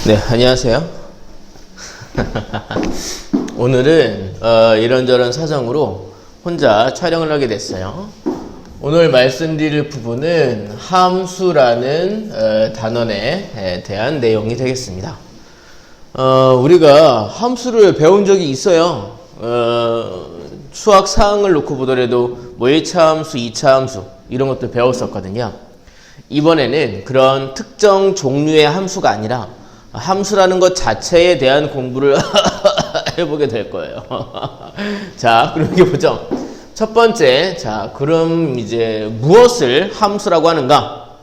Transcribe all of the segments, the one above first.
네, 안녕하세요. 오늘은 이런저런 사정으로 혼자 촬영을 하게 됐어요. 오늘 말씀드릴 부분은 함수라는 단원에 대한 내용이 되겠습니다. 우리가 함수를 배운 적이 있어요. 수학 사항을 놓고 보더라도 뭐 1차 함수, 2차 함수 이런 것도 배웠었거든요. 이번에는 그런 특정 종류의 함수가 아니라 함수라는 것 자체에 대한 공부를 해보게 될 거예요. 자, 그럼 이게 보죠. 첫 번째, 자, 그럼 이제 무엇을 함수라고 하는가?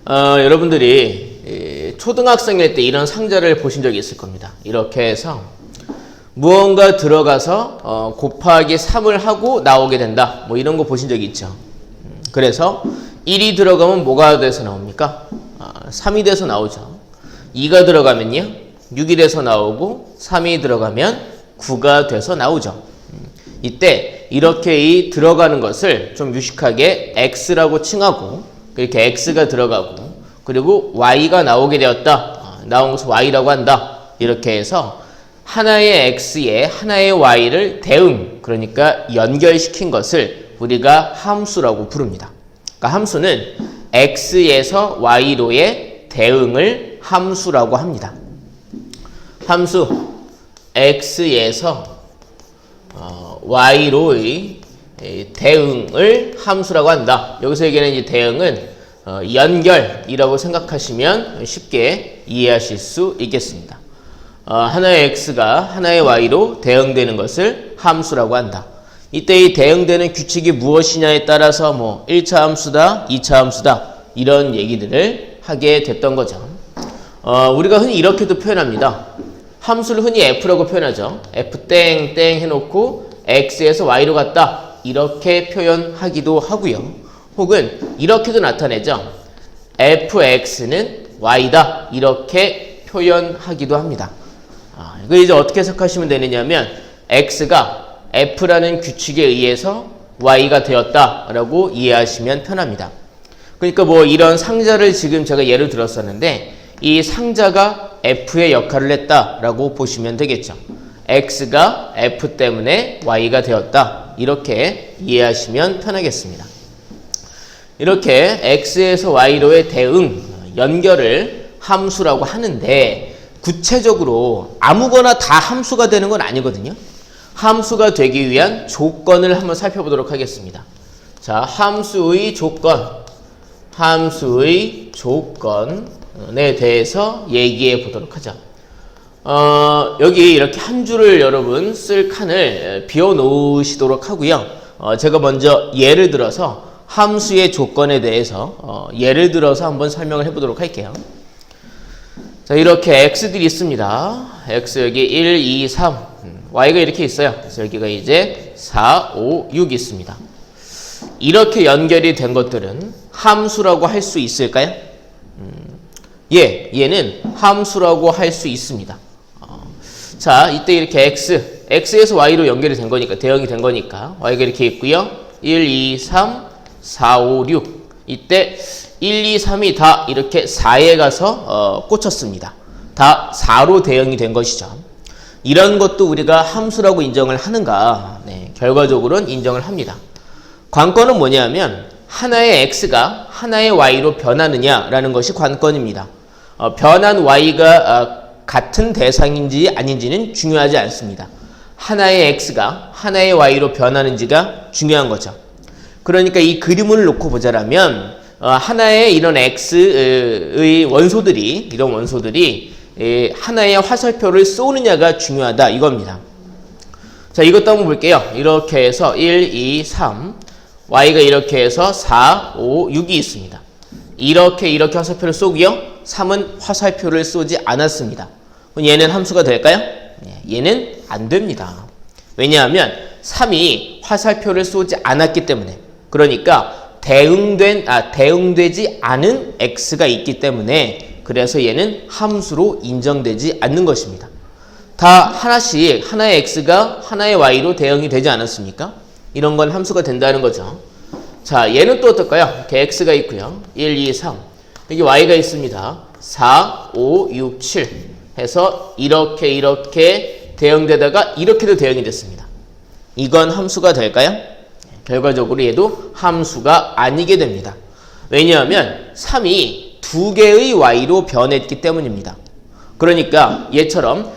여러분들이 초등학생일 때 이런 상자를 보신 적이 있을 겁니다. 이렇게 해서 무언가 들어가서 곱하기 3을 하고 나오게 된다. 뭐 이런 거 보신 적이 있죠. 그래서 1이 들어가면 뭐가 돼서 나옵니까? 3이 돼서 나오죠. 2가 들어가면요 6이 돼서 나오고 3이 들어가면 9가 돼서 나오죠. 이때 이렇게 이 들어가는 것을 좀 유식하게 x라고 칭하고 이렇게 x가 들어가고 그리고 y가 나오게 되었다. 나온 것을 y라고 한다. 이렇게 해서 하나의 x에 하나의 y를 대응, 그러니까 연결시킨 것을 우리가 함수라고 부릅니다. 그러니까 함수는 x에서 y로의 대응을 함수라고 합니다. 함수 x에서 y로의 대응을 함수라고 한다. 여기서 얘기하는 이 대응은 연결이라고 생각하시면 쉽게 이해하실 수 있겠습니다. 하나의 x가 하나의 y로 대응되는 것을 함수라고 한다. 이때 이 대응되는 규칙이 무엇이냐에 따라서 뭐 1차 함수다, 2차 함수다 이런 얘기들을 하게 됐던 거죠. 우리가 흔히 이렇게도 표현합니다. 함수를 흔히 f라고 표현하죠. f 땡 해놓고 x에서 y로 갔다 이렇게 표현하기도 하고요. 혹은 이렇게도 나타내죠. fx는 y다 이렇게 표현하기도 합니다. 이거 이제 어떻게 해석하시면 되느냐면 x가 f라는 규칙에 의해서 y가 되었다라고 이해하시면 편합니다. 그러니까 뭐 이런 상자를 지금 제가 예를 들었었는데 이 상자가 f의 역할을 했다라고 보시면 되겠죠. x가 f 때문에 y가 되었다. 이렇게 이해하시면 편하겠습니다. 이렇게 x에서 y로의 대응, 연결을 함수라고 하는데 구체적으로 아무거나 다 함수가 되는 건 아니거든요. 함수가 되기 위한 조건을 한번 살펴보도록 하겠습니다. 자, 함수의 조건에 대해서 얘기해 보도록 하죠. 여기 이렇게 한 줄을 여러분 쓸 칸을 비워 놓으시도록 하고요. 제가 먼저 예를 들어서 함수의 조건에 대해서 예를 들어서 한번 설명을 해 보도록 할게요. 자, 이렇게 x들이 있습니다. x 여기 1, 2, 3, y가 이렇게 있어요. 그래서 여기가 이제 4, 5, 6이 있습니다. 이렇게 연결이 된 것들은 함수라고 할 수 있을까요? 얘는 함수라고 할 수 있습니다. 자, 이때 이렇게 x에서 y로 연결이 된 거니까, 대응이 된 거니까 y가 이렇게 있고요. 1, 2, 3, 4, 5, 6. 이때 1, 2, 3이 다 이렇게 4에 가서 꽂혔습니다. 다 4로 대응이 된 것이죠. 이런 것도 우리가 함수라고 인정을 하는가? 네, 결과적으로는 인정을 합니다. 관건은 뭐냐면 하나의 x가 하나의 y로 변하느냐라는 것이 관건입니다. 변한 y가 같은 대상인지 아닌지는 중요하지 않습니다. 하나의 x가 하나의 y로 변하는지가 중요한 거죠. 그러니까 이 그림을 놓고 보자라면 하나의 이런 x의 원소들이 하나의 화살표를 쏘느냐가 중요하다 이겁니다. 자, 이것도 한번 볼게요. 이렇게 해서 1, 2, 3 y가 이렇게 해서 4, 5, 6이 있습니다. 이렇게 화살표를 쏘고요. 3은 화살표를 쏘지 않았습니다. 그럼 얘는 함수가 될까요? 얘는 안 됩니다. 왜냐하면 3이 화살표를 쏘지 않았기 때문에, 그러니까 대응되지 않은 x가 있기 때문에 그래서 얘는 함수로 인정되지 않는 것입니다. 다 하나씩 하나의 x가 하나의 y로 대응이 되지 않았습니까? 이런 건 함수가 된다는 거죠. 자, 얘는 또 어떨까요? 이렇게 x가 있고요. 1, 2, 3. 여기 y가 있습니다. 4, 5, 6, 7 해서 이렇게 대응되다가 이렇게도 대응이 됐습니다. 이건 함수가 될까요? 결과적으로 얘도 함수가 아니게 됩니다. 왜냐하면 3이 두 개의 y로 변했기 때문입니다. 그러니까 얘처럼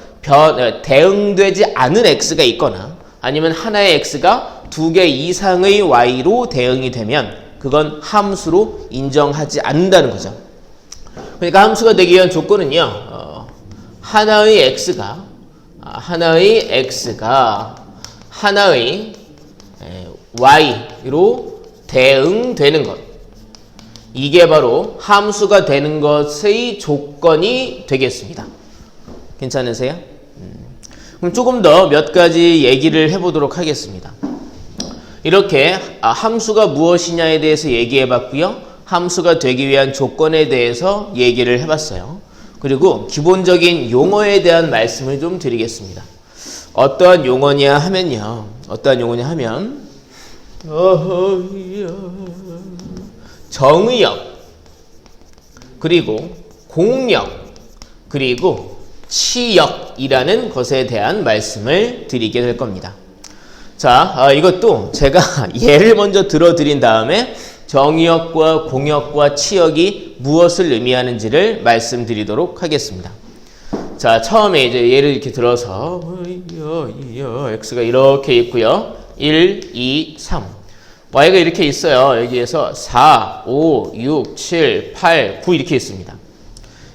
대응되지 않은 x가 있거나 아니면 하나의 x가 두 개 이상의 y로 대응이 되면 그건 함수로 인정하지 않는다는 거죠. 그러니까 함수가 되기 위한 조건은요. 하나의 x가 하나의 y로 대응되는 것. 이게 바로 함수가 되는 것의 조건이 되겠습니다. 괜찮으세요? 그럼 조금 더 몇 가지 얘기를 해보도록 하겠습니다. 이렇게 함수가 무엇이냐에 대해서 얘기해 봤고요. 함수가 되기 위한 조건에 대해서 얘기를 해봤어요. 그리고 기본적인 용어에 대한 말씀을 좀 드리겠습니다. 어떠한 용어냐 하면요. 정의역, 그리고 공역, 그리고 치역이라는 것에 대한 말씀을 드리게 될 겁니다. 자, 이것도 제가 예를 먼저 들어드린 다음에 정의역과 공역과 치역이 무엇을 의미하는지를 말씀드리도록 하겠습니다. 자, 처음에 이제 예를 이렇게 들어서 x가 이렇게 있고요. 1, 2, 3 y가 이렇게 있어요. 여기에서 4, 5, 6, 7, 8, 9 이렇게 있습니다.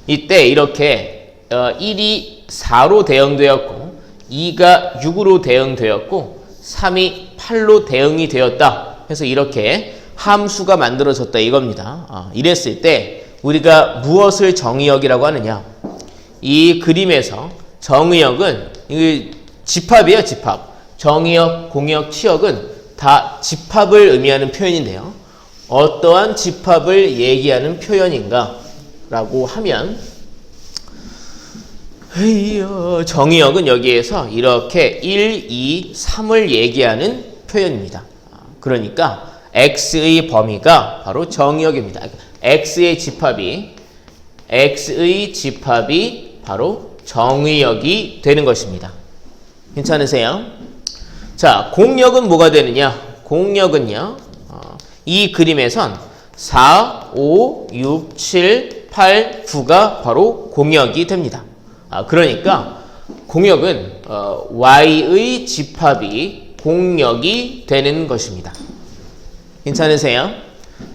이때 이렇게 1이 4로 대응되었고 2가 6으로 대응되었고 3이 8로 대응이 되었다. 해서 이렇게 함수가 만들어졌다 이겁니다. 이랬을 때 우리가 무엇을 정의역이라고 하느냐? 이 그림에서 정의역은 집합이에요, 집합. 정의역, 공역, 치역은 다 집합을 의미하는 표현인데요. 어떠한 집합을 얘기하는 표현인가? 라고 하면 정의역은 여기에서 이렇게 1, 2, 3을 얘기하는 표현입니다. 그러니까 x의 범위가 바로 정의역입니다. x의 집합이 바로 정의역이 되는 것입니다. 괜찮으세요? 자, 공역은 뭐가 되느냐? 공역은요, 이 그림에선 4, 5, 6, 7, 8, 9가 바로 공역이 됩니다. 그러니까 공역은 y의 집합이 공역이 되는 것입니다. 괜찮으세요?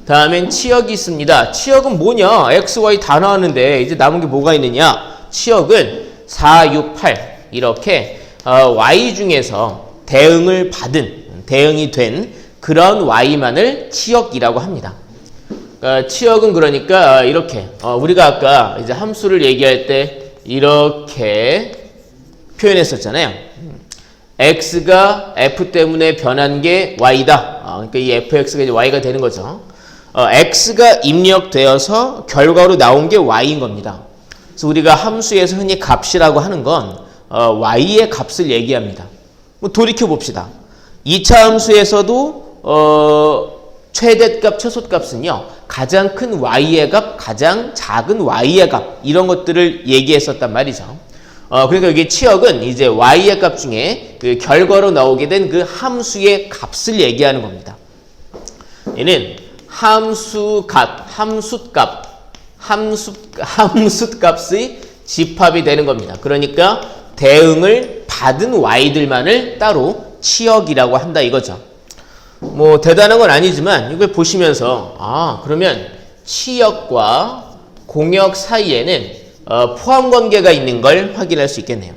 다음엔 치역이 있습니다. 치역은 뭐냐? x, y 다 나왔는데 이제 남은 게 뭐가 있느냐? 치역은 4, 6, 8 이렇게 y 중에서 대응이 된 그런 y만을 치역이라고 합니다. 치역은 그러니까 이렇게 우리가 아까 이제 함수를 얘기할 때 이렇게 표현했었잖아요. x가 f 때문에 변한 게 y다. 그러니까 이 fx가 이제 y가 되는 거죠. x가 입력되어서 결과로 나온 게 y인 겁니다. 그래서 우리가 함수에서 흔히 값이라고 하는 건 y의 값을 얘기합니다. 돌이켜 봅시다. 2차 함수에서도 최대값, 최소값은요. 가장 큰 y의 값, 가장 작은 y의 값 이런 것들을 얘기했었단 말이죠. 그러니까 여기 치역은 이제 y의 값 중에 그 결과로 나오게 된 그 함수의 값을 얘기하는 겁니다. 얘는 함수값의 집합이 되는 겁니다. 그러니까 대응을 받은 y들만을 따로 치역이라고 한다 이거죠. 뭐 대단한 건 아니지만 이걸 보시면서 그러면 치역과 공역 사이에는 포함 관계가 있는 걸 확인할 수 있겠네요.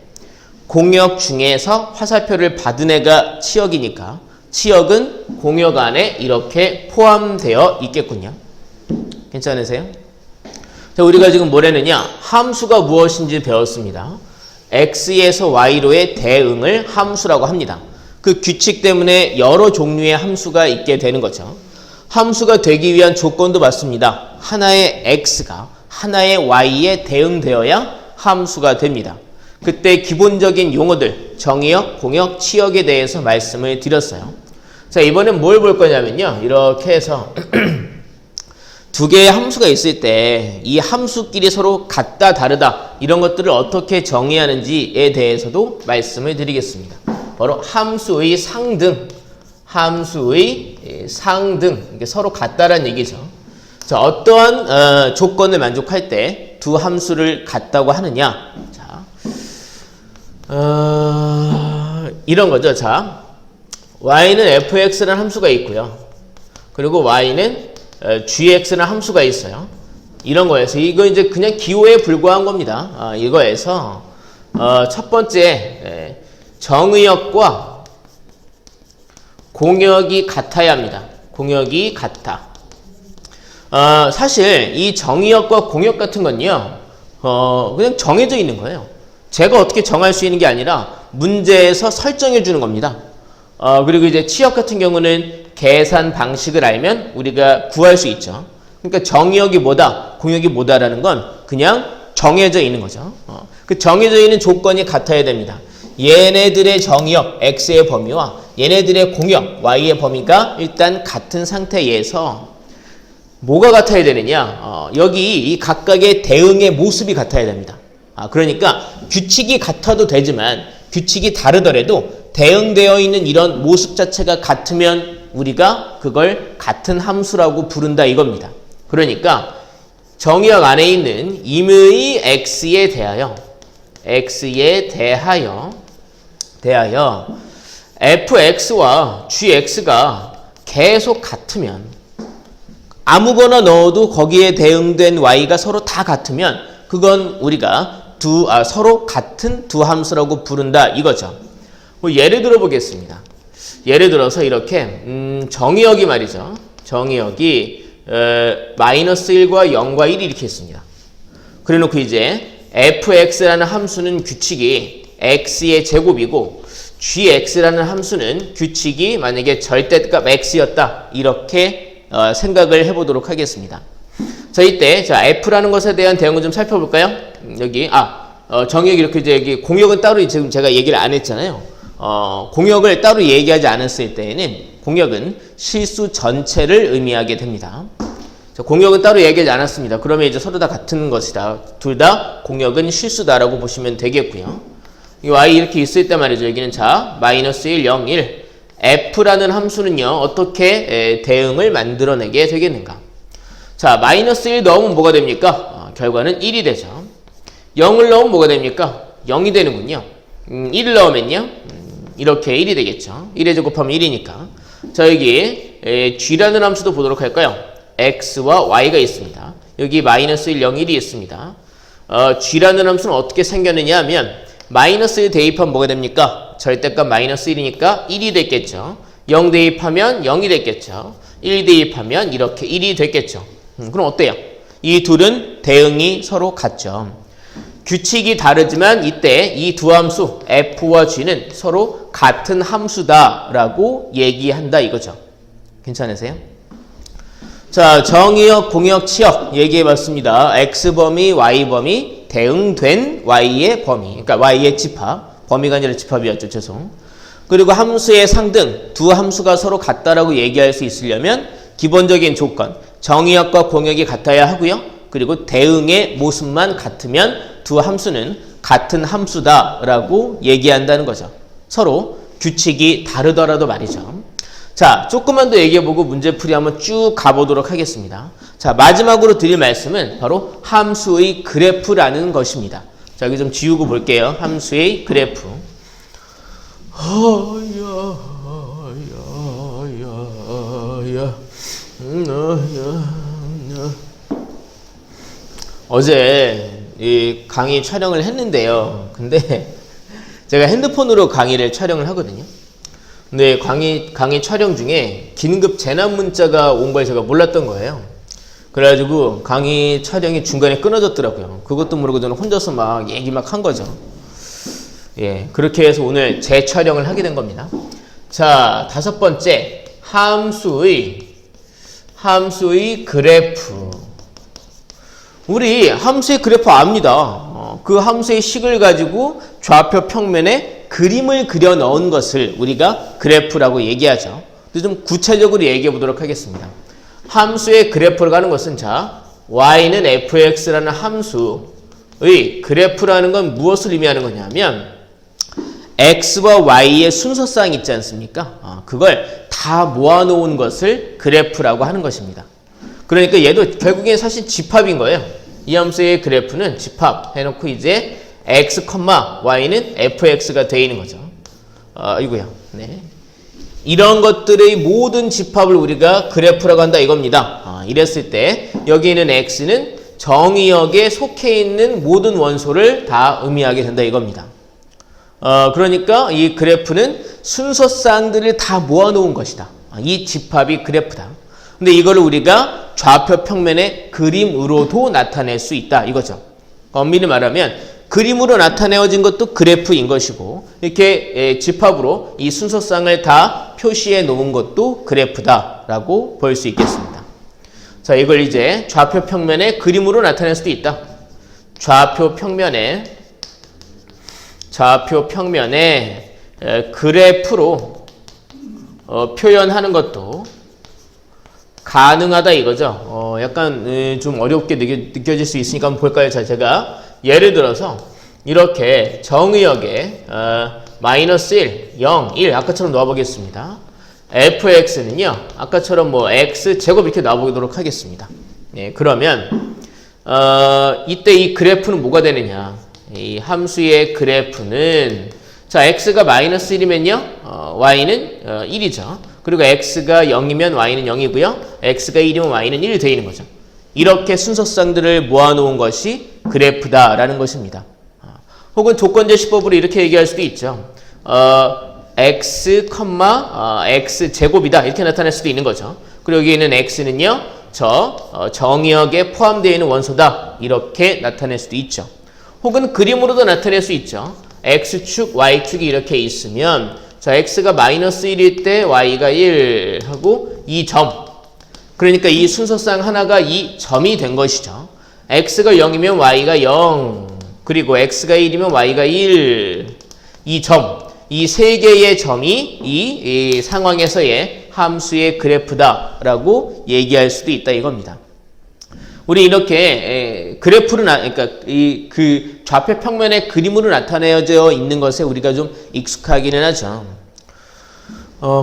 공역 중에서 화살표를 받은 애가 치역이니까 치역은 공역 안에 이렇게 포함되어 있겠군요. 괜찮으세요? 자, 우리가 지금 뭐라느냐? 함수가 무엇인지 배웠습니다. x에서 y로의 대응을 함수라고 합니다. 그 규칙 때문에 여러 종류의 함수가 있게 되는 거죠. 함수가 되기 위한 조건도 맞습니다. 하나의 x가 하나의 y에 대응되어야 함수가 됩니다. 그때 기본적인 용어들, 정의역, 공역, 치역에 대해서 말씀을 드렸어요. 자, 이번엔 뭘 볼 거냐면요. 이렇게 해서 두 개의 함수가 있을 때 이 함수끼리 서로 같다 다르다 이런 것들을 어떻게 정의하는지에 대해서도 말씀을 드리겠습니다. 바로 함수의 상등, 이게 서로 같다라는 얘기죠. 자, 어떠한 조건을 만족할 때 두 함수를 같다고 하느냐? 자, 이런 거죠. 자, y는 fx라는 함수가 있고요. 그리고 y는 gx라는 함수가 있어요. 이런 거에서 이거 이제 그냥 기호에 불과한 겁니다. 이거에서 첫 번째 정의역과 공역이 같아야 합니다. 공역이 같아. 사실 이 정의역과 공역 같은 건요, 그냥 정해져 있는 거예요. 제가 어떻게 정할 수 있는 게 아니라 문제에서 설정해 주는 겁니다. 그리고 이제 치역 같은 경우는 계산 방식을 알면 우리가 구할 수 있죠. 그러니까 정의역이 뭐다, 공역이 뭐다라는 건 그냥 정해져 있는 거죠. 그 정해져 있는 조건이 같아야 됩니다. 얘네들의 정의역, x의 범위와 얘네들의 공역, y의 범위가 일단 같은 상태에서 뭐가 같아야 되느냐? 여기 이 각각의 대응의 모습이 같아야 됩니다. 그러니까 규칙이 같아도 되지만 규칙이 다르더라도 대응되어 있는 이런 모습 자체가 같으면 우리가 그걸 같은 함수라고 부른다 이겁니다. 그러니까 정의역 안에 있는 임의 x에 대하여 fx와 gx가 계속 같으면 아무거나 넣어도 거기에 대응된 y가 서로 다 같으면 그건 우리가 서로 같은 두 함수라고 부른다 이거죠. 뭐 예를 들어 보겠습니다. 예를 들어서 이렇게 정의역이 말이죠. 정의역이 마이너스 1과 0과 1이 이렇게 있습니다. 그래 놓고 이제 fx라는 함수는 규칙이 x의 제곱이고 gx라는 함수는 규칙이 만약에 절대값 x였다 이렇게 생각을 해보도록 하겠습니다. 자, 이때 f라는 것에 대한 대응을 좀 살펴볼까요? 여기 정의역 이렇게 이제 여기 공역은 따로 지금 제가 얘기를 안 했잖아요. 공역을 따로 얘기하지 않았을 때에는 공역은 실수 전체를 의미하게 됩니다. 자, 공역은 따로 얘기하지 않았습니다. 그러면 이제 서로 다 같은 것이다. 둘 다 공역은 실수다라고 보시면 되겠고요. 이 y 이렇게 있을 때 말이죠. 여기는 마이너스 1, 0, 1 f라는 함수는요, 어떻게 대응을 만들어내게 되겠는가? 자, 마이너스 1 넣으면 뭐가 됩니까? 결과는 1이 되죠. 0을 넣으면 뭐가 됩니까? 0이 되는군요. 1을 넣으면요, 이렇게 1이 되겠죠. 1에 제곱하면 1이니까. 자, 여기 g라는 함수도 보도록 할까요? x와 y가 있습니다. 여기 마이너스 1, 0, 1이 있습니다. g라는 함수는 어떻게 생겼느냐 하면 마이너스 1 대입하면 뭐가 됩니까? 절대값 마이너스 1이니까 1이 됐겠죠. 0 대입하면 0이 됐겠죠. 1 대입하면 이렇게 1이 됐겠죠. 그럼 어때요? 이 둘은 대응이 서로 같죠. 규칙이 다르지만 이때 이 두 함수 f와 g는 서로 같은 함수다라고 얘기한다 이거죠. 괜찮으세요? 자, 정의역, 공역, 치역 얘기해봤습니다. x범위, y범위, 대응된 y의 범위, 그러니까 y의 집합. 범위가 아니라 집합이었죠. 죄송. 그리고 함수의 상등, 두 함수가 서로 같다라고 얘기할 수 있으려면 기본적인 조건, 정의역과 공역이 같아야 하고요. 그리고 대응의 모습만 같으면 두 함수는 같은 함수다라고 얘기한다는 거죠. 서로 규칙이 다르더라도 말이죠. 자, 조금만 더 얘기해보고 문제풀이 한번 쭉 가보도록 하겠습니다. 자, 마지막으로 드릴 말씀은 바로 함수의 그래프라는 것입니다. 자, 여기 좀 지우고 볼게요. 함수의 그래프. 어제 이 강의 촬영을 했는데요. 근데 제가 핸드폰으로 강의를 촬영을 하거든요. 근데 강의 촬영 중에 긴급 재난 문자가 온 걸 제가 몰랐던 거예요. 그래가지고 강의 촬영이 중간에 끊어졌더라고요. 그것도 모르고 저는 혼자서 막 얘기 막 한 거죠. 예, 그렇게 해서 오늘 재촬영을 하게 된 겁니다. 자, 다섯 번째, 함수의 그래프. 우리 함수의 그래프 압니다. 그 함수의 식을 가지고 좌표 평면에 그림을 그려 넣은 것을 우리가 그래프라고 얘기하죠. 근데 좀 구체적으로 얘기해 보도록 하겠습니다. 함수의 그래프를 가는 것은 자, y는 fx라는 함수의 그래프라는 건 무엇을 의미하는 거냐면 x와 y의 순서쌍 있지 않습니까? 그걸 다 모아놓은 것을 그래프라고 하는 것입니다. 그러니까 얘도 결국엔 사실 집합인 거예요. 이 함수의 그래프는 집합 해놓고 이제 x, y는 fx가 되어 있는 거죠. 이거요. 네. 이런 것들의 모든 집합을 우리가 그래프라고 한다 이겁니다. 이랬을 때 여기 있는 x는 정의역에 속해 있는 모든 원소를 다 의미하게 된다 이겁니다. 그러니까 이 그래프는 순서쌍들을 다 모아놓은 것이다. 이 집합이 그래프다. 근데 이거를 우리가 좌표 평면의 그림으로도 나타낼 수 있다 이거죠. 엄밀히 말하면 그림으로 나타내어진 것도 그래프인 것이고 이렇게 집합으로 이 순서쌍을 다 표시해 놓은 것도 그래프다라고 볼 수 있겠습니다. 자, 이걸 이제 좌표 평면의 그림으로 나타낼 수도 있다. 좌표 평면에 그래프로 표현하는 것도 가능하다 이거죠. 약간 좀 어렵게 느껴질 수 있으니까 한번 볼까요? 자, 제가 예를 들어서 이렇게 정의역에 마이너스 1, 0, 1 아까처럼 놓아보겠습니다. fx는요. 아까처럼 뭐 x제곱 이렇게 놔보도록 하겠습니다. 네, 그러면 이때 이 그래프는 뭐가 되느냐. 이 함수의 그래프는 자 x가 마이너스 1이면요. y는 1이죠. 그리고 x가 0이면 y는 0이고요. x가 1이면 y는 1이 되어 있는 거죠. 이렇게 순서쌍들을 모아놓은 것이 그래프다라는 것입니다. 혹은 조건제시법으로 이렇게 얘기할 수도 있죠. x, x제곱이다 이렇게 나타낼 수도 있는 거죠. 그리고 여기 있는 x는요. 정의역에 포함되어 있는 원소다 이렇게 나타낼 수도 있죠. 혹은 그림으로도 나타낼 수 있죠. x축, y축이 이렇게 있으면 자 x가 마이너스 1일 때 y가 1 하고 이 점 그러니까 이 순서쌍 하나가 이 점이 된 것이죠. x가 0이면 y가 0 그리고 x가 1이면 y가 1 이 점 이 세 개의 점이 이 상황에서의 함수의 그래프다라고 얘기할 수도 있다 이겁니다. 우리 이렇게 그래프를 그러니까 그 좌표 평면의 그림으로 나타내어져 있는 것에 우리가 좀 익숙하기는 하죠.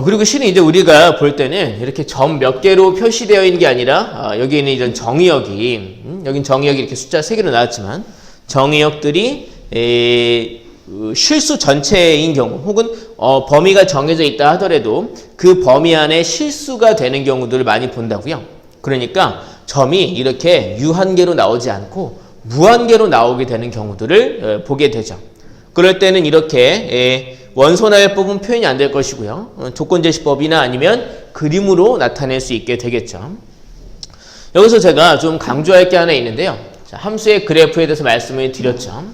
그리고 실은 이제 우리가 볼 때는 이렇게 점 몇 개로 표시되어 있는 게 아니라 여기 있는 이런 정의역이 여긴 정의역이 이렇게 숫자 3개로 나왔지만 정의역들이 실수 전체인 경우 혹은 범위가 정해져 있다 하더라도 그 범위 안에 실수가 되는 경우들을 많이 본다고요. 그러니까 점이 이렇게 유한계로 나오지 않고 무한계로 나오게 되는 경우들을 보게 되죠. 그럴 때는 이렇게 원소나열법은 표현이 안 될 것이고요. 조건제시법이나 아니면 그림으로 나타낼 수 있게 되겠죠. 여기서 제가 좀 강조할 게 하나 있는데요. 자, 함수의 그래프에 대해서 말씀을 드렸죠.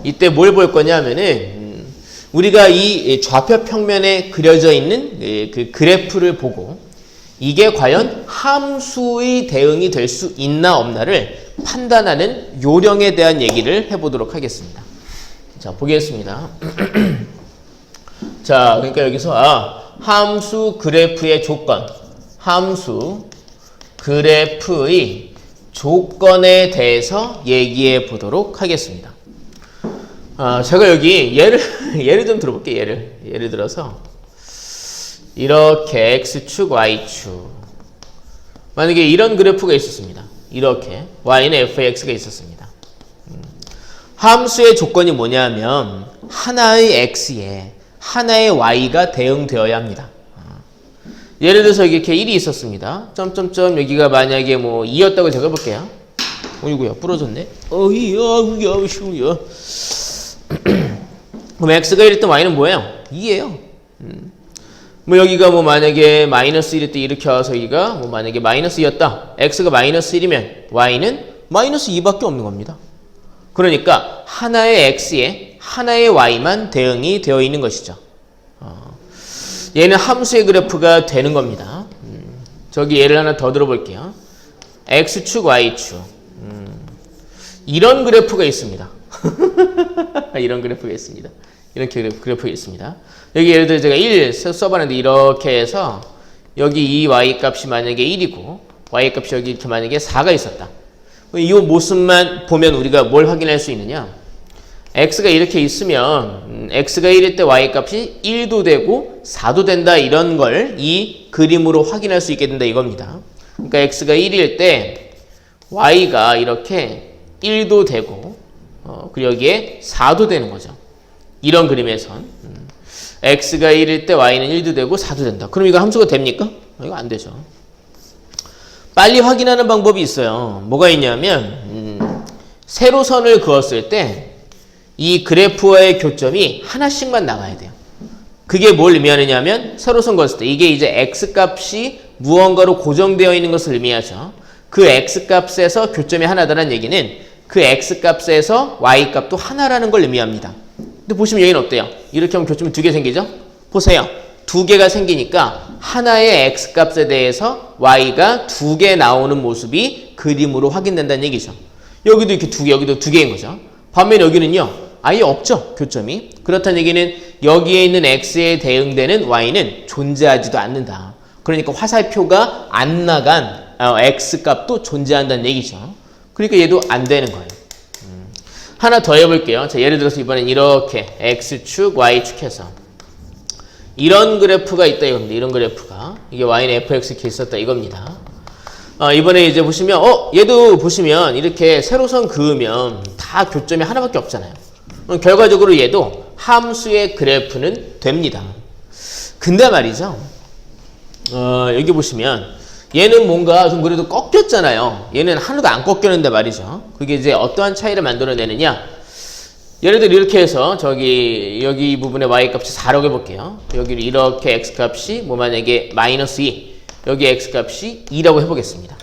이때 뭘 볼 거냐면은 우리가 이 좌표 평면에 그려져 있는 그 그래프를 보고 이게 과연 함수의 대응이 될 수 있나 없나를 판단하는 요령에 대한 얘기를 해보도록 하겠습니다. 자, 보겠습니다. 자, 그러니까 여기서 함수 그래프의 조건, 함수 그래프의 조건에 대해서 얘기해 보도록 하겠습니다. 제가 여기 예를 좀 들어볼게요. 예를 들어서 이렇게 x축, y축 만약에 이런 그래프가 있었습니다. 이렇게 y는 fx가 있었습니다. 함수의 조건이 뭐냐면 하나의 x에 하나의 y가 대응되어야 합니다. 예를 들어서 이렇게 1이 있었습니다. 점점점 여기가 만약에 뭐 2였다고 제가 해볼게요. 어이구야 부러졌네. 어이야 쉬우야. 그럼 x가 1일 때 y는 뭐예요? 2예요. 뭐 여기가 뭐 만약에 마이너스 1일 때 이렇게 와서 여기가 뭐 만약에 마이너스 2였다. x가 마이너스 1이면 y는 마이너스 2밖에 없는 겁니다. 그러니까 하나의 x에 하나의 y만 대응이 되어 있는 것이죠. 얘는 함수의 그래프가 되는 겁니다. 저기 예를 하나 더 들어볼게요. x축, y축. 이런 그래프가 있습니다. 이런 그래프가 있습니다. 이렇게 그래프가 있습니다. 여기 예를 들어 제가 1 써봤는데 이렇게 해서 여기 이 y 값이 만약에 1이고 y값이 여기 이렇게 만약에 4가 있었다. 이 모습만 보면 우리가 뭘 확인할 수 있느냐? x가 이렇게 있으면 x가 1일 때 y값이 1도 되고 4도 된다 이런 걸 이 그림으로 확인할 수 있게 된다 이겁니다. 그러니까 x가 1일 때 y가 이렇게 1도 되고 그리고 여기에 4도 되는 거죠. 이런 그림에선 x가 1일 때 y는 1도 되고 4도 된다. 그럼 이거 함수가 됩니까? 이거 안 되죠. 빨리 확인하는 방법이 있어요. 뭐가 있냐면 세로선을 그었을 때 이 그래프와의 교점이 하나씩만 나가야 돼요. 그게 뭘 의미하느냐면 세로선 그었을 때 이게 이제 x값이 무언가로 고정되어 있는 것을 의미하죠. 그 x값에서 교점이 하나다라는 얘기는 그 x값에서 y값도 하나라는 걸 의미합니다. 근데 보시면 여기는 어때요? 이렇게 하면 교점이 2개 생기죠? 보세요. 2개가 생기니까 하나의 x값에 대해서 y가 2개 나오는 모습이 그림으로 확인된다는 얘기죠. 여기도 이렇게 2개, 여기도 2개인 거죠. 반면에 여기는요. 아예 없죠. 교점이. 그렇다는 얘기는 여기에 있는 x에 대응되는 y는 존재하지도 않는다. 그러니까 화살표가 안 나간 x값도 존재한다는 얘기죠. 그러니까 얘도 안 되는 거예요. 하나 더 해볼게요. 자, 예를 들어서 이번엔 이렇게 x축, y축 해서 이런 그래프가 있다 이겁니다. 이런 그래프가. 이게 y는 fx 이렇게 있었다 이겁니다. 이번에 이제 보시면 얘도 보시면 이렇게 세로선 그으면 다 교점이 하나밖에 없잖아요. 결과적으로 얘도 함수의 그래프는 됩니다. 근데 말이죠. 여기 보시면 얘는 뭔가 좀 그래도 꺾였잖아요. 얘는 하나도 안 꺾였는데 말이죠. 그게 이제 어떠한 차이를 만들어내느냐. 예를 들어 이렇게 해서 여기 이 부분에 y값이 4라고 해볼게요. 여기를 이렇게 x값이 만약에 마이너스 2, 여기 x값이 2라고 해보겠습니다.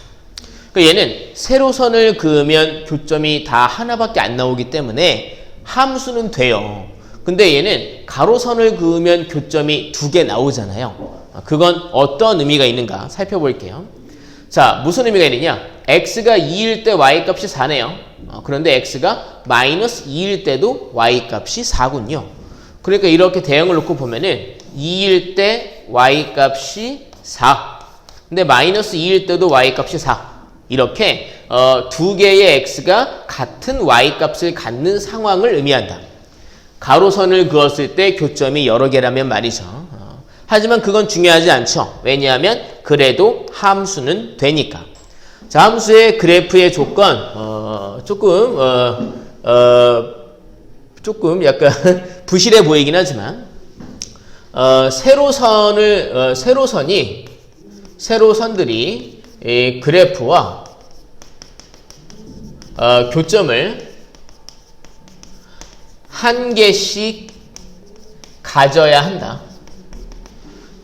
그러니까 얘는 세로선을 그으면 교점이 다 하나밖에 안 나오기 때문에 함수는 돼요. 근데 얘는 가로선을 그으면 교점이 2개 나오잖아요. 그건 어떤 의미가 있는가 살펴볼게요. 자, 무슨 의미가 있느냐? x가 2일 때 y값이 4네요. 그런데 x가 마이너스 2일 때도 y값이 4군요. 그러니까 이렇게 대응을 놓고 보면은 2일 때 y값이 4. 근데 마이너스 2일 때도 y값이 4. 이렇게 2개의 x가 같은 y값을 갖는 상황을 의미한다. 가로선을 그었을 때 교점이 여러 개라면 말이죠. 하지만 그건 중요하지 않죠. 왜냐하면 그래도 함수는 되니까. 자, 함수의 그래프의 조건 조금 약간 부실해 보이긴 하지만 세로선들이 이 그래프와 교점을 한 개씩 가져야 한다.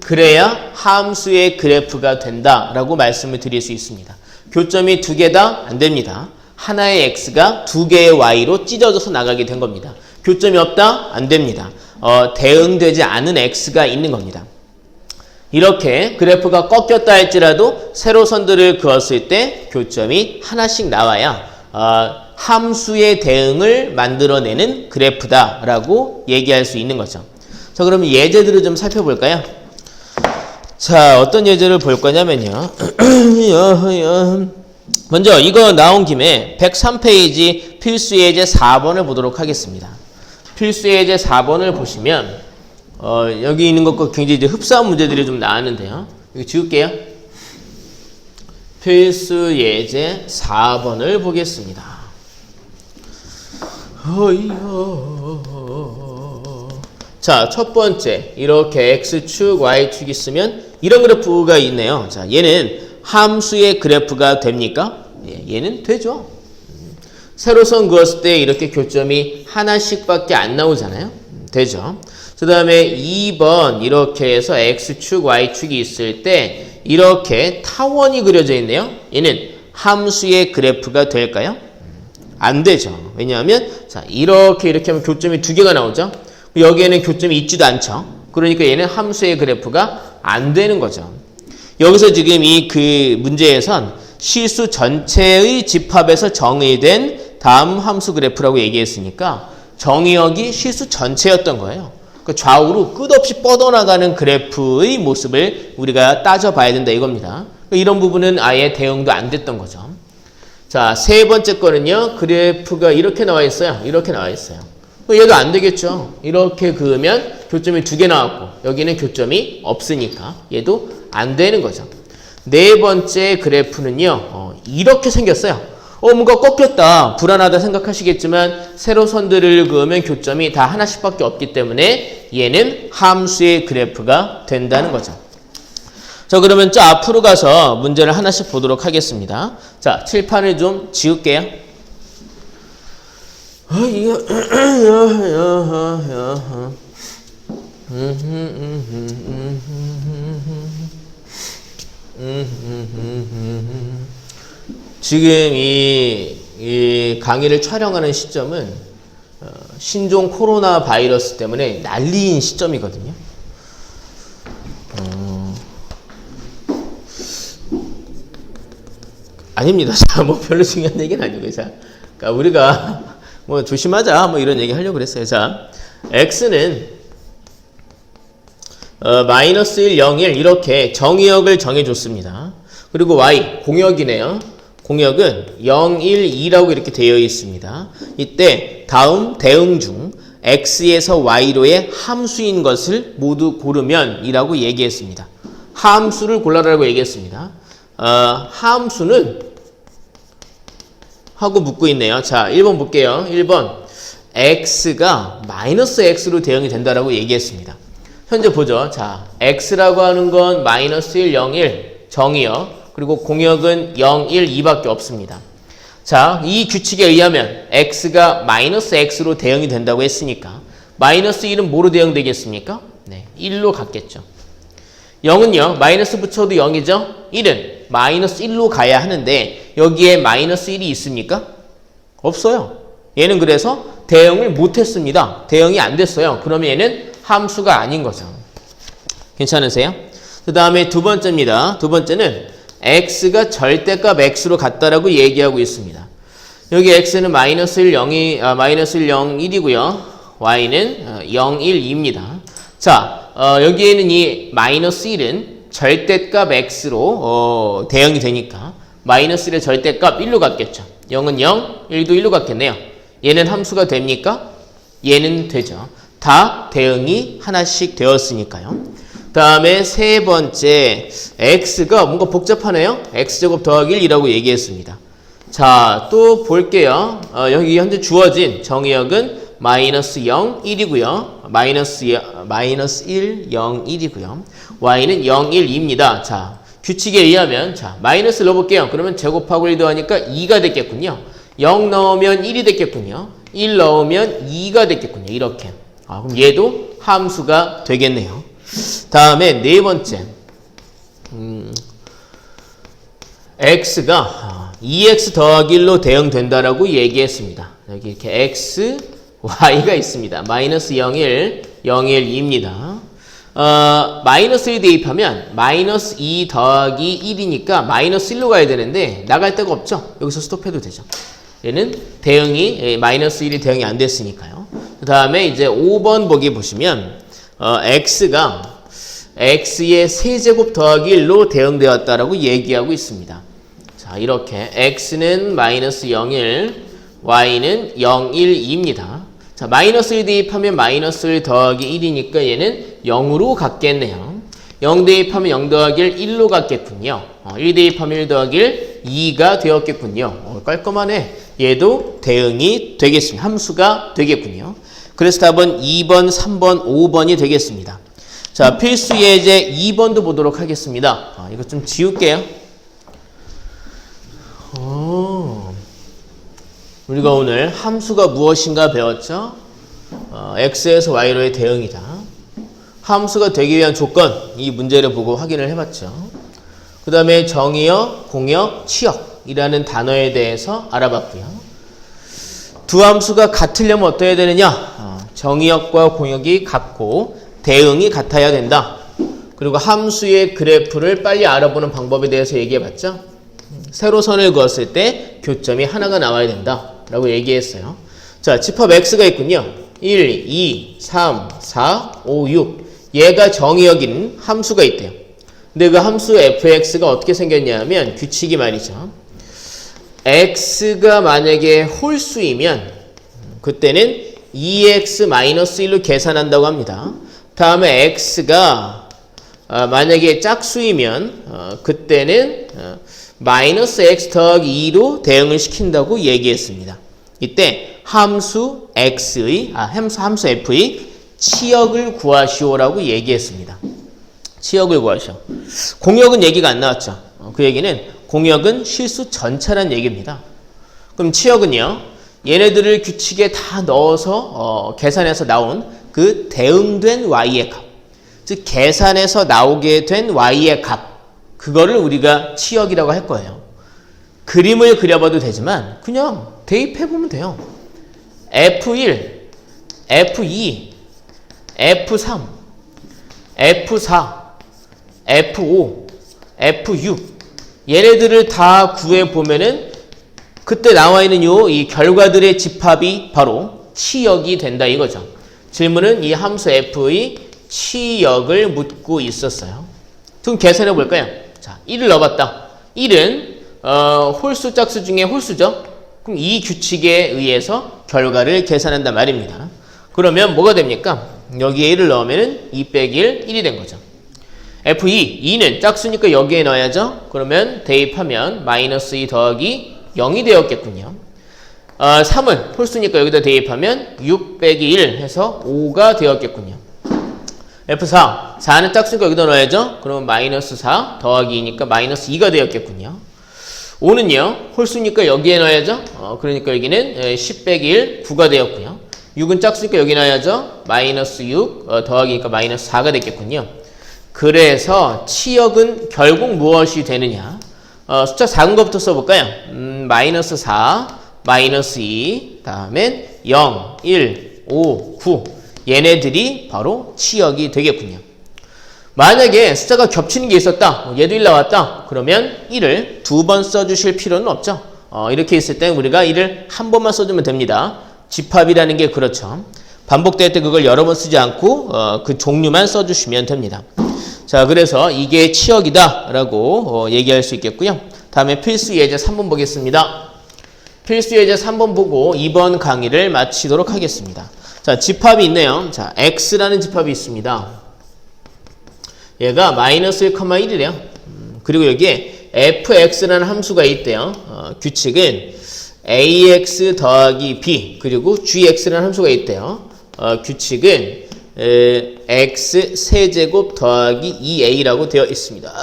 그래야 함수의 그래프가 된다라고 말씀을 드릴 수 있습니다. 교점이 2개다? 안 됩니다. 하나의 x가 2개의 y로 찢어져서 나가게 된 겁니다. 교점이 없다? 안 됩니다. 대응되지 않은 x가 있는 겁니다. 이렇게 그래프가 꺾였다 할지라도 세로선들을 그었을 때 교점이 하나씩 나와야 함수의 대응을 만들어내는 그래프다라고 얘기할 수 있는 거죠. 자, 그러면 예제들을 좀 살펴볼까요? 자, 어떤 예제를 볼 거냐면요. 먼저 이거 나온 김에 103페이지 필수 예제 4번을 보도록 하겠습니다. 필수 예제 4번을 보시면 여기 있는 것과 굉장히 이제 흡사한 문제들이 좀 나왔는데요. 이거 지울게요. 필수 예제 4번을 보겠습니다. 자, 첫 번째 이렇게 x축, y축 있으면 이런 그래프가 있네요. 자, 얘는 함수의 그래프가 됩니까? 예, 얘는 되죠. 세로선 그었을 때 이렇게 교점이 하나씩밖에 안 나오잖아요. 되죠. 그 다음에 2번 이렇게 해서 x축, y축이 있을 때 이렇게 타원이 그려져 있네요. 얘는 함수의 그래프가 될까요? 안 되죠. 왜냐하면 자, 이렇게 하면 교점이 2개가 나오죠. 여기에는 교점이 있지도 않죠. 그러니까 얘는 함수의 그래프가 안 되는 거죠. 여기서 지금 이 문제에선 실수 전체의 집합에서 정의된 다음 함수 그래프라고 얘기했으니까 정의역이 실수 전체였던 거예요. 그 좌우로 끝없이 뻗어나가는 그래프의 모습을 우리가 따져봐야 된다 이겁니다. 이런 부분은 아예 대응도 안 됐던 거죠. 자, 세 번째 거는요. 그래프가 이렇게 나와 있어요. 이렇게 나와 있어요. 얘도 안 되겠죠. 이렇게 그으면 교점이 2개 나왔고 여기는 교점이 없으니까 얘도 안 되는 거죠. 네 번째 그래프는요. 이렇게 생겼어요. 뭔가 꺾였다, 불안하다 생각하시겠지만 세로선들을 그으면 교점이 다 하나씩밖에 없기 때문에 얘는 함수의 그래프가 된다는 거죠. 자, 그러면 저 앞으로 가서 문제를 하나씩 보도록 하겠습니다. 자, 칠판을 좀 지울게요. 지금 이 강의를 촬영하는 시점은 신종 코로나 바이러스 때문에 난리인 시점이거든요. 아닙니다. 자, 뭐 별로 중요한 얘기는 아니고요. 자, 그러니까 우리가 뭐 조심하자 뭐 이런 얘기 하려고 그랬어요. 자, x는 마이너스 1, 0, 1 이렇게 정의역을 정해줬습니다. 그리고 y 공역이네요. 공역은 0, 1, 2라고 이렇게 되어 있습니다. 이때 다음 대응 중 x에서 y로의 함수인 것을 모두 고르면 이라고 얘기했습니다. 함수를 골라라고 얘기했습니다. 함수는 하고 묻고 있네요. 자, 1번 볼게요. 1번 x가 마이너스 x로 대응이 된다라고 얘기했습니다. 현재 보죠. 자, x라고 하는 건 마이너스 1, 0, 1 정의역 그리고 공역은 0, 1, 2밖에 없습니다. 자, 이 규칙에 의하면 x가 마이너스 x로 대응이 된다고 했으니까 마이너스 1은 뭐로 대응되겠습니까? 네, 1로 갔겠죠. 0은요. 마이너스 붙여도 0이죠. 1은 마이너스 1로 가야 하는데 여기에 마이너스 1이 있습니까? 없어요. 얘는 그래서 대응을 못했습니다. 대응이 안 됐어요. 그러면 얘는 함수가 아닌 거죠. 괜찮으세요? 그 다음에 두 번째입니다. 두 번째는 x가 절대값 x로 같다라고 얘기하고 있습니다. 여기 x는 마이너스 1, 0이, 마이너스 1, 0, 1이고요. y는 0, 1, 2입니다. 자, 여기에는 이 마이너스 1은 절대값 x로 대응이 되니까 마이너스 1의 절대값 1로 갔겠죠. 0은 0, 1도 1로 갔겠네요. 얘는 함수가 됩니까? 얘는 되죠. 다 대응이 하나씩 되었으니까요. 다음에 세 번째 x가 뭔가 복잡하네요. x제곱 더하기 1이라고 얘기했습니다. 자, 또 볼게요. 여기 현재 주어진 정의역은 마이너스 0, 1이고요. 마이너스 1, 0, 1이고요. y는 0, 1, 2입니다. 자, 규칙에 의하면 자 마이너스 넣어볼게요. 그러면 제곱하고 1 더하니까 2가 됐겠군요. 0 넣으면 1이 됐겠군요. 1 넣으면 2가 됐겠군요. 이렇게. 그럼 얘도 함수가 되겠네요. 다음에 네 번째 x가 2x 더하기 1로 대응된다라고 얘기했습니다. 여기 이렇게 x, y가 있습니다. 마이너스 0, 1, 0, 1, 2입니다. 마이너스 1 대입하면 마이너스 2 더하기 1이니까 마이너스 1로 가야 되는데 나갈 데가 없죠. 여기서 스톱해도 되죠. 얘는 대응이 마이너스 1이 대응이 안 됐으니까요. 그 다음에 이제 5번 보기 보시면 x가 x의 세제곱 더하기 1로 대응되었다라고 얘기하고 있습니다. 자, 이렇게 x는 마이너스 0, 1, y는 0, 1, 2입니다. 자, 마이너스 1 대입하면 마이너스 1 더하기 1이니까 얘는 0으로 갔겠네요. 0 대입하면 0 더하기 1, 1로 갔겠군요. 1 대입하면 1 더하기 1, 2가 되었겠군요. 깔끔하네. 얘도 대응이 되겠습니다. 함수가 되겠군요. 그래서 답은 2번, 3번, 5번이 되겠습니다. 자, 필수 예제 2번도 보도록 하겠습니다. 이거 좀 지울게요. 우리가 오늘 함수가 무엇인가 배웠죠? x에서 y로의 대응이다. 함수가 되기 위한 조건, 이 문제를 보고 확인을 해봤죠. 그 다음에 정의역, 공역, 치역이라는 단어에 대해서 알아봤고요. 두 함수가 같으려면 어떠해야 되느냐? 정의역과 공역이 같고 대응이 같아야 된다. 그리고 함수의 그래프를 빨리 알아보는 방법에 대해서 얘기해봤죠. 세로선을 그었을 때 교점이 하나가 나와야 된다 라고 얘기했어요. 자, 집합 x가 있군요. 1, 2, 3, 4, 5, 6 얘가 정의역인 함수가 있대요. 근데 그 함수 fx가 어떻게 생겼냐면 규칙이 말이죠. x가 만약에 홀수이면 그때는 2x-1로 계산한다고 합니다. 다음에 x가 만약에 짝수이면 그때는 마이너스 x 더하기 2로 대응을 시킨다고 얘기했습니다. 이때 함수 x의 함수 f의 치역을 구하시오라고 얘기했습니다. 치역을 구하시오. 공역은 얘기가 안 나왔죠. 그 얘기는 공역은 실수 전차란 얘기입니다. 그럼 치역은요, 얘네들을 규칙에 다 넣어서 계산해서 나온 그 대응된 y의 값, 즉 계산해서 나오게 된 y의 값, 그거를 우리가 치역이라고 할 거예요. 그림을 그려봐도 되지만 그냥 대입해보면 돼요. F1, F2, F3, F4, F5, F6 얘네들을 다 구해보면은 그때 나와 있는 이 결과들의 집합이 바로 치역이 된다 이거죠. 질문은 이 함수 f의 치역을 묻고 있었어요. 그럼 계산해 볼까요? 자, 1을 넣어봤다. 1은 홀수 짝수 중에 홀수죠. 그럼 이 규칙에 의해서 결과를 계산한단 말입니다. 그러면 뭐가 됩니까? 여기에 1을 넣으면 2 빼기 1, 1이 된 거죠. F2, 2는 짝수니까 여기에 넣어야죠. 그러면 대입하면 마이너스 2 더하기 0이 되었겠군요. 3은 홀수니까 여기다 대입하면 6 빼기 1 해서 5가 되었겠군요. F4, 4는 짝수니까 여기다 넣어야죠. 그러면 마이너스 4 더하기 2니까 마이너스 2가 되었겠군요. 5는요, 홀수니까 여기에 넣어야죠. 그러니까 여기는 10 빼기 1, 9가 되었고요. 6은 짝수니까 여기 넣어야죠. 마이너스 6 더하기니까 마이너스 4가 됐겠군요. 그래서 치역은 결국 무엇이 되느냐? 숫자 작은 것부터 써볼까요? 마이너스 4, 마이너스 2, 다음엔 0, 1, 5, 9 얘네들이 바로 치역이 되겠군요. 만약에 숫자가 겹치는 게 있었다. 얘도 1 나왔다. 그러면 1을 2번 써주실 필요는 없죠. 이렇게 있을 때 우리가 1을 한 번만 써주면 됩니다. 집합이라는 게 그렇죠. 반복될 때 그걸 여러 번 쓰지 않고 그 종류만 써주시면 됩니다. 자, 그래서 이게 치역이다 라고 얘기할 수 있겠고요. 다음에 필수 예제 3번 보겠습니다. 필수 예제 3번 보고 이번 강의를 마치도록 하겠습니다. 자, 집합이 있네요. 자, x라는 집합이 있습니다. 얘가 마이너스 1, 1이래요. 그리고 여기에 fx라는 함수가 있대요. 규칙은 ax 더하기 b 그리고 gx라는 함수가 있대요. 규칙은 x 세제곱 더하기 2a라고 되어 있습니다.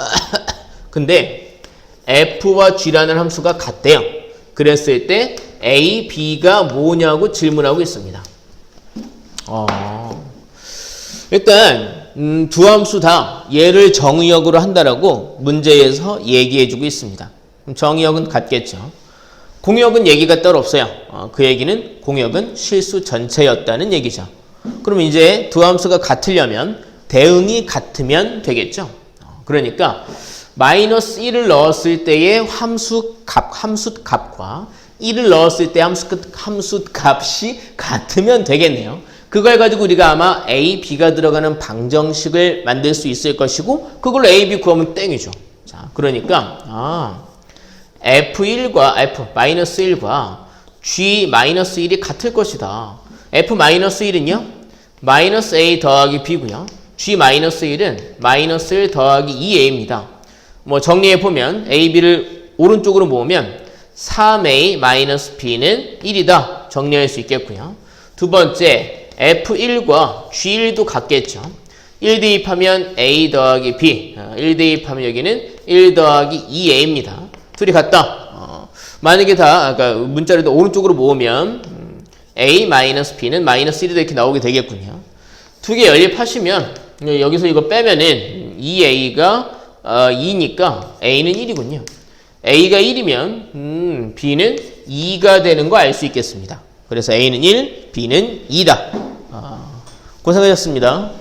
근데 f와 g라는 함수가 같대요. 그랬을 때 a, b가 뭐냐고 질문하고 있습니다. 일단 두 함수 다 얘를 정의역으로 한다라고 문제에서 얘기해주고 있습니다. 정의역은 같겠죠. 공역은 얘기가 따로 없어요. 그 얘기는 공역은 실수 전체였다는 얘기죠. 그럼 이제 두 함수가 같으려면 대응이 같으면 되겠죠. 그러니까 마이너스 1을 넣었을 때의 함수 값과 1을 넣었을 때 함수 값이 같으면 되겠네요. 그걸 가지고 우리가 아마 A, B가 들어가는 방정식을 만들 수 있을 것이고 그걸로 A, B 구하면 땡이죠. 자, 그러니까 F-1과 G-1이 같을 것이다. F-1은요 마이너스 A 더하기 B고요. G-1은 마이너스 1 더하기 2A입니다. 뭐 정리해보면 A, B를 오른쪽으로 모으면 3A 마이너스 B는 1이다. 정리할 수 있겠고요. 두 번째 F1과 G1도 같겠죠. 1 대입하면 A 더하기 B 1 대입하면 여기는 1 더하기 2A입니다. 둘이 같다. 만약에 다 그러니까 문자를 오른쪽으로 모으면 A 마이너스 B는 마이너스 1이다 이렇게 나오게 되겠군요. 두 개 연립하시면 여기서 이거 빼면은 2A가 2니까 A는 1이군요. A가 1이면 B는 2가 되는 거 알 수 있겠습니다. 그래서 A는 1, B는 2다. 고생하셨습니다.